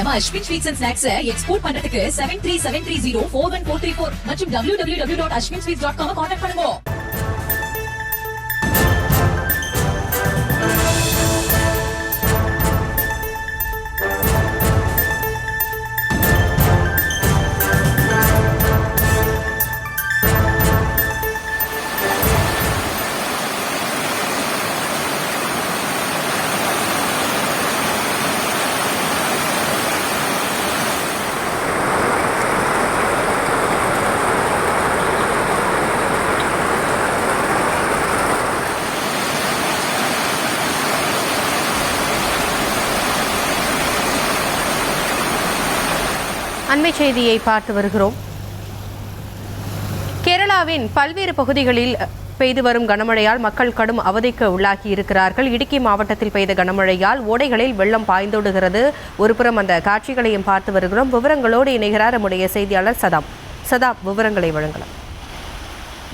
நம்ம Ashwin sweets and snacks export பண்றதுக்கு 7373041434 மற்றும் www.ashwinsweets.com கான்டாக்ட் பண்ணுங்க. அண்மை செய்தியை பார்த்து வருகிறோம். கேரளாவின் பல்வேறு பகுதிகளில் பெய்து வரும் கனமழையால் மக்கள் கடும் அவதிக்கு உள்ளாகி இருக்கிறார்கள். இடுக்கி மாவட்டத்தில் பெய்த கனமழையால் ஓடைகளில் வெள்ளம் பாய்ந்தோடுகிறது. ஒருபுறம் அந்த காட்சிகளையும் பார்த்து வருகிறோம். விவரங்களோடு இணைகிறார் நம்முடைய செய்தியாளர் சதாப். விவரங்களை வழங்கலாம்.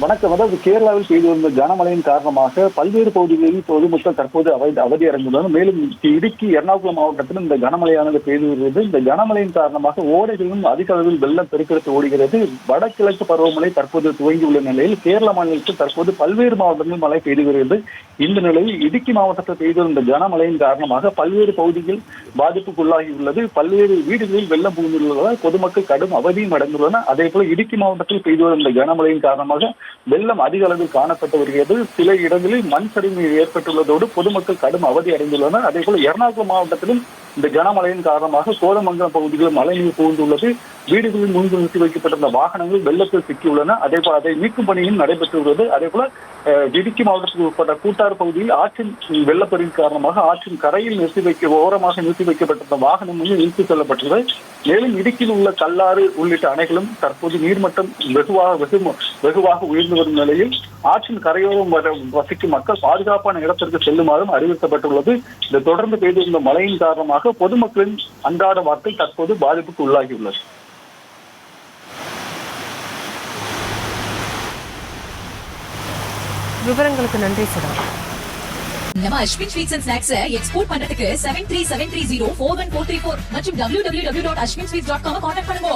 வணக்கம். அதாவது கேரளாவில் பெய்து வந்த கனமழையின் காரணமாக பல்வேறு பகுதிகளில் பொதுமக்கள் தற்போது அவதி அடைந்துள்ளனர். மேலும் இடுக்கி எர்ணாகுளம் மாவட்டத்திலும் இந்த கனமழையானது பெய்து வருகிறது. இந்த கனமழையின் காரணமாக ஓடைகளிலும் அதிக அளவில் வெள்ளம் பெருக்கெடுத்து ஓடுகிறது. வடகிழக்கு பருவமழை தற்போது துவங்கியுள்ள நிலையில் கேரள மாநிலத்தில் தற்போது பல்வேறு மாவட்டங்களில் மழை பெய்து வருகிறது. இந்த நிலையில் இடுக்கி மாவட்டத்தில் பெய்து வந்த கனமழையின் காரணமாக பல்வேறு பகுதிகள் பாதிப்புக்குள்ளாகியுள்ளது. பல்வேறு வீடுகளில் வெள்ளம் புகுந்துள்ளதால் பொதுமக்கள் கடும் அவதியும் அடைந்துள்ளனர். அதே போல இடுக்கி மாவட்டத்தில் பெய்து வந்த கனமழையின் காரணமாக வெள்ளம் அதிக அளவில் காணப்பட்டு வருகிறது. சில இடங்களில் மண் சரிவு ஏற்பட்டுள்ளதோடு பொதுமக்கள் கடும் அவதி அடைந்துள்ளனர். அதே போல எர்ணாகுளம் மாவட்டத்திலும் இந்த கனமழையின் காரணமாக கோதமங்கலம் பகுதிகளில் மழைநீர் புகுந்துள்ளது. வீடுகளில் முன்பு நிறுத்தி வைக்கப்பட்டிருந்த வாகனங்கள் வெள்ளத்தில் சிக்கியுள்ளன. அதே போல அதை மீட்கும் பணியும் நடைபெற்று வருகிறது. அதே போல இடுக்கி மாவட்டத்தில் உட்பட்ட கூட்டாறு பகுதியில் ஆற்றின் வெள்ளப்பெருக்கின் காரணமாக ஆற்றின் கரையில் ஓரமாக நிறுத்தி வைக்கப்பட்டிருந்த வாகனம் இழுத்துச் செல்லப்பட்டுள்ளது. மேலும் இடுக்கியில் உள்ள கல்லாறு உள்ளிட்ட அணைகளும் தற்போது நீர்மட்டம் வெகுவாக உயர்ந்து வரும் நிலையில் ஆற்றின் கரையோரம் வசிக்கும் மக்கள் பாதுகாப்பான இடத்திற்கு செல்லுமாறும் அறிவுறுத்தப்பட்டுள்ளது. இந்த தொடர்ந்து பெய்து வந்த மழையின் காரணமாக பொதுமக்களின் அன்றாட வாழ்க்கை தற்போது பாதிப்புக்கு உள்ளாகியுள்ளது. விவரங்களுக்கு நன்றி சதா. நம்ம Ashwin sweets and snacks export பண்றதுக்கு 7373041434 மற்றும் www.ashwinsweets.com கான்டாக்ட் பண்ணுங்க.